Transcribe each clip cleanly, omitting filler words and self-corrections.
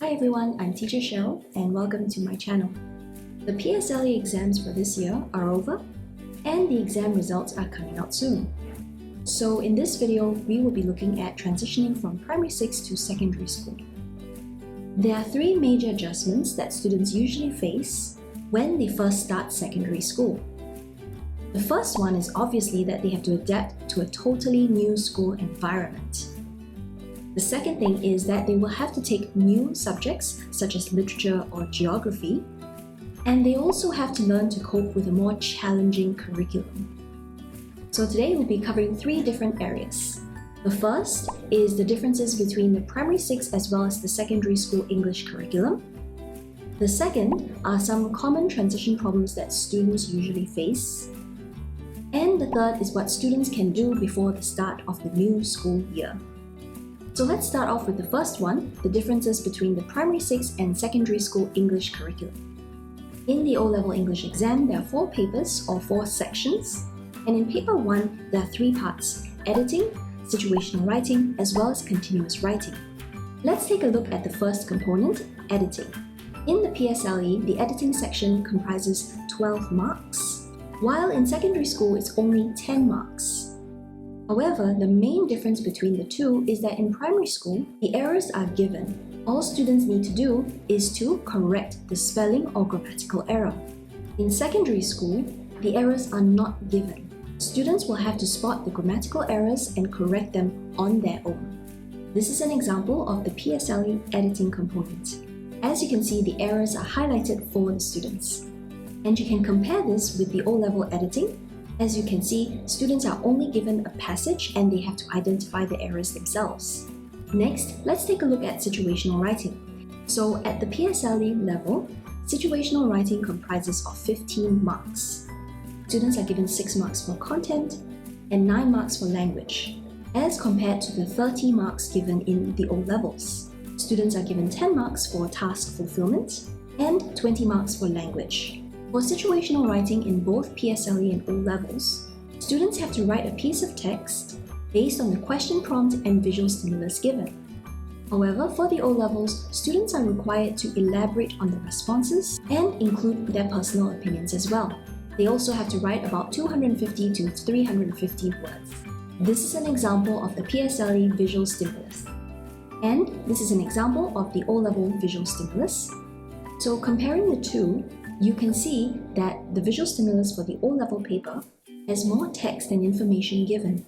Hi everyone, I'm Teacher Cheryl and welcome to my channel. The PSLE exams for this year are over and the exam results are coming out soon. So in this video, we will be looking at transitioning from primary 6 to secondary school. There are three major adjustments that students usually face when they first start secondary school. The first one is obviously that they have to adapt to a totally new school environment. The second thing is that they will have to take new subjects such as literature or geography, and they also have to learn to cope with a more challenging curriculum. So today we'll be covering three different areas. The first is the differences between the primary 6 as well as the secondary school English curriculum. The second are some common transition problems that students usually face. And the third is what students can do before the start of the new school year. So let's start off with the first one, the differences between the primary 6 and secondary school English curriculum. In the O-level English exam, there are 4 papers or 4 sections, and in paper 1, there are 3 parts: editing, situational writing, as well as continuous writing. Let's take a look at the first component, editing. In the PSLE, the editing section comprises 12 marks, while in secondary school it's only 10 marks. However, the main difference between the two is that in primary school, the errors are given. All students need to do is to correct the spelling or grammatical error. In secondary school, the errors are not given. Students will have to spot the grammatical errors and correct them on their own. This is an example of the PSLE editing component. As you can see, the errors are highlighted for the students. And you can compare this with the O-level editing. As you can see, students are only given a passage and they have to identify the errors themselves. Next, let's take a look at situational writing. So at the PSLE level, situational writing comprises of 15 marks. Students are given 6 marks for content and 9 marks for language, as compared to the 30 marks given in the O-levels. Students are given 10 marks for task fulfillment and 20 marks for language. For situational writing in both PSLE and O-levels, students have to write a piece of text based on the question prompt and visual stimulus given. However, for the O-levels, students are required to elaborate on the responses and include their personal opinions as well. They also have to write about 250 to 350 words. This is an example of the PSLE visual stimulus. And this is an example of the O-level visual stimulus. So comparing the two, you can see that the visual stimulus for the O-level paper has more text and information given.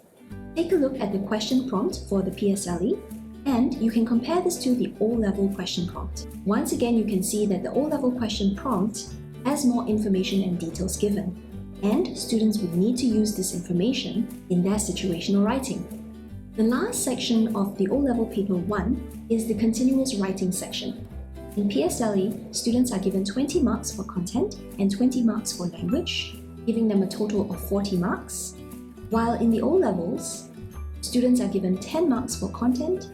Take a look at the question prompt for the PSLE, and you can compare this to the O-level question prompt. Once again, you can see that the O-level question prompt has more information and details given, and students would need to use this information in their situational writing. The last section of the O-level paper 1 is the continuous writing section. In PSLE, students are given 20 marks for content and 20 marks for language, giving them a total of 40 marks, while in the O-levels, students are given 10 marks for content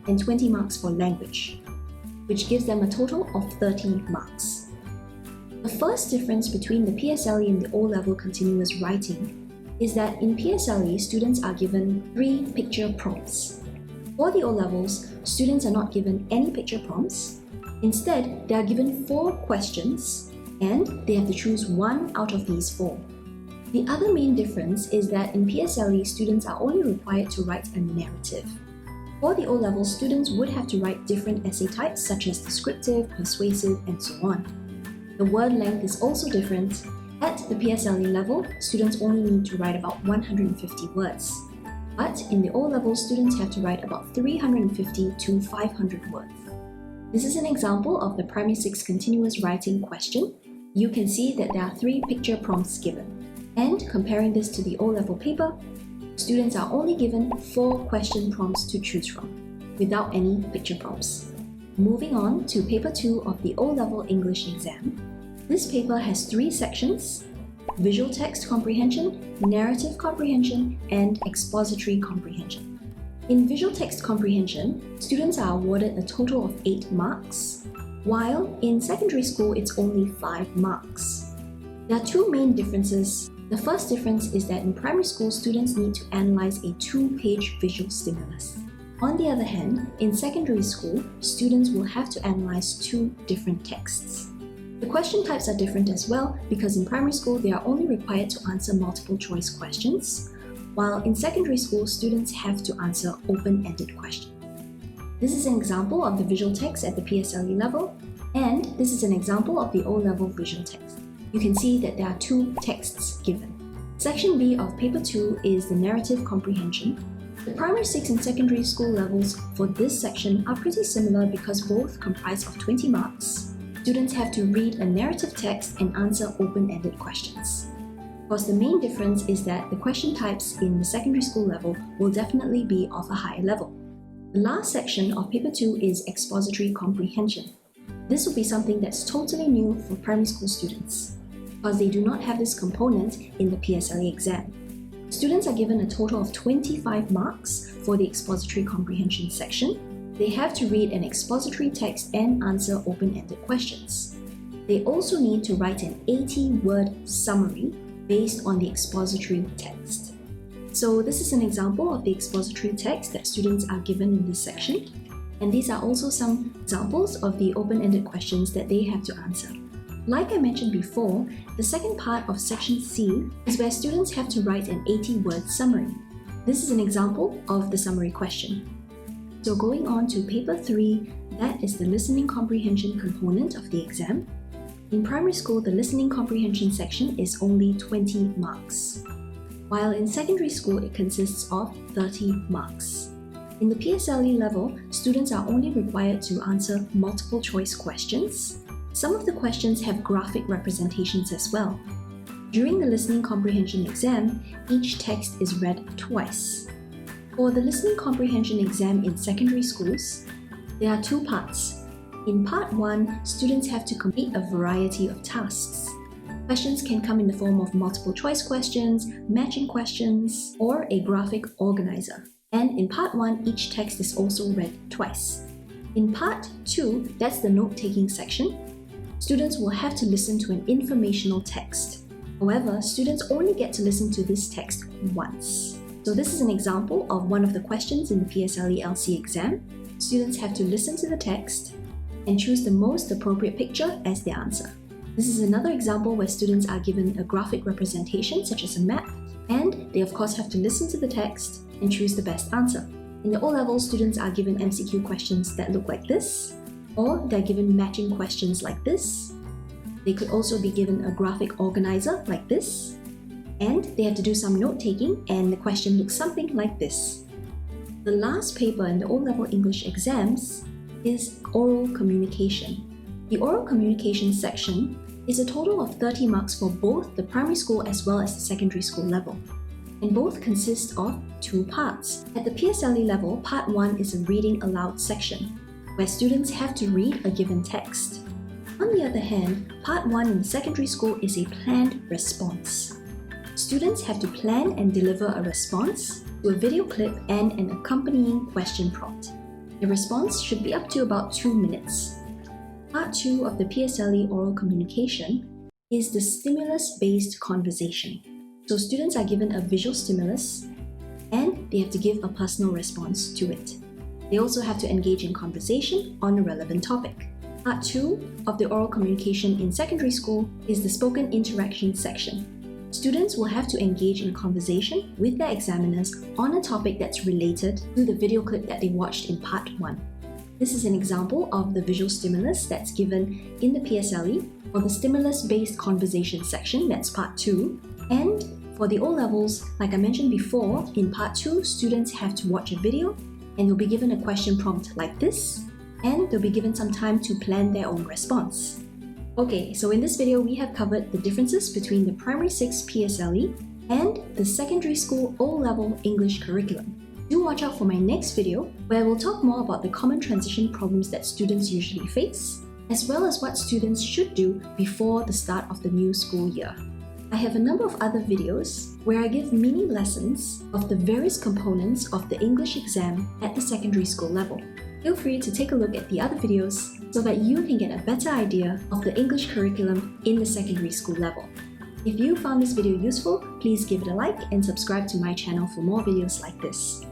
and 20 marks for language, which gives them a total of 30 marks. The first difference between the PSLE and the O-level continuous writing is that in PSLE, students are given 3 picture prompts. For the O-levels, students are not given any picture prompts. Instead, they are given 4 questions and they have to choose 1 out of these 4. The other main difference is that in PSLE, students are only required to write a narrative. For the O-level, students would have to write different essay types such as descriptive, persuasive, and so on. The word length is also different. At the PSLE level, students only need to write about 150 words. But in the O-level, students have to write about 350 to 500 words. This is an example of the primary 6 continuous writing question. You can see that there are 3 picture prompts given. And comparing this to the O-level paper, students are only given 4 question prompts to choose from, without any picture prompts. Moving on to paper 2 of the O-level English exam. This paper has 3 sections: visual text comprehension, narrative comprehension, and expository comprehension. In visual text comprehension, students are awarded a total of 8 marks, while in secondary school it's only 5 marks. There are 2 main differences. The first difference is that in primary school, students need to analyze a 2-page visual stimulus. On the other hand, in secondary school, students will have to analyze two different texts. The question types are different as well because in primary school they are only required to answer multiple choice questions, while in secondary school students have to answer open-ended questions. This is an example of the visual text at the PSLE level, and this is an example of the O-level visual text. You can see that there are two texts given. Section B of Paper 2 is the narrative comprehension. The primary 6 and secondary school levels for this section are pretty similar because both comprise of 20 marks. Students have to read a narrative text and answer open-ended questions. Of course, the main difference is that the question types in the secondary school level will definitely be of a higher level. The last section of Paper 2 is expository comprehension. This will be something that's totally new for primary school students, because they do not have this component in the PSLE exam. Students are given a total of 25 marks for the expository comprehension section. They have to read an expository text and answer open-ended questions. They also need to write an 80-word summary based on the expository text. So this is an example of the expository text that students are given in this section, and these are also some examples of the open-ended questions that they have to answer. Like I mentioned before, the second part of section C is where students have to write an 80-word summary. This is an example of the summary question. So going on to paper 3, that is the listening comprehension component of the exam. In primary school, the listening comprehension section is only 20 marks, while in secondary school it consists of 30 marks. In the PSLE level, students are only required to answer multiple choice questions. Some of the questions have graphic representations as well. During the listening comprehension exam, each text is read twice. For the listening comprehension exam in secondary schools, there are two parts. In part 1, students have to complete a variety of tasks. Questions can come in the form of multiple choice questions, matching questions, or a graphic organizer. And in part 1, each text is also read twice. In part 2, that's the note-taking section, students will have to listen to an informational text. However, students only get to listen to this text once. So this is an example of one of the questions in the PSLE LC exam. Students have to listen to the text and choose the most appropriate picture as their answer. This is another example where students are given a graphic representation such as a map, and they of course have to listen to the text and choose the best answer. In the O-level, students are given MCQ questions that look like this, or they're given matching questions like this. They could also be given a graphic organizer like this, and they have to do some note-taking, and the question looks something like this. The last paper in the O-level English exams is oral communication. The oral communication section is a total of 30 marks for both the primary school as well as the secondary school level, and both consist of two parts. At the PSLE level, part 1 is a reading aloud section, where students have to read a given text. On the other hand, part 1 in the secondary school is a planned response. Students have to plan and deliver a response to a video clip and an accompanying question prompt. The response should be up to about 2 minutes. Part 2 of the PSLE oral communication is the stimulus-based conversation. So students are given a visual stimulus and they have to give a personal response to it. They also have to engage in conversation on a relevant topic. Part 2 of the oral communication in secondary school is the spoken interaction section. Students will have to engage in conversation with their examiners on a topic that's related to the video clip that they watched in part 1. This is an example of the visual stimulus that's given in the PSLE for the stimulus-based conversation section, that's part 2. And for the O-levels, like I mentioned before, in part 2, students have to watch a video and they'll be given a question prompt like this, and they'll be given some time to plan their own response. Okay, so in this video, we have covered the differences between the Primary 6 PSLE and the Secondary School O-Level English curriculum. Do watch out for my next video, where we'll talk more about the common transition problems that students usually face, as well as what students should do before the start of the new school year. I have a number of other videos where I give mini lessons of the various components of the English exam at the secondary school level. Feel free to take a look at the other videos so that you can get a better idea of the English curriculum in the secondary school level. If you found this video useful, please give it a like and subscribe to my channel for more videos like this.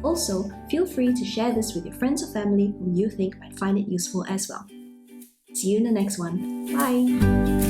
Also, feel free to share this with your friends or family whom you think might find it useful as well. See you in the next one. Bye!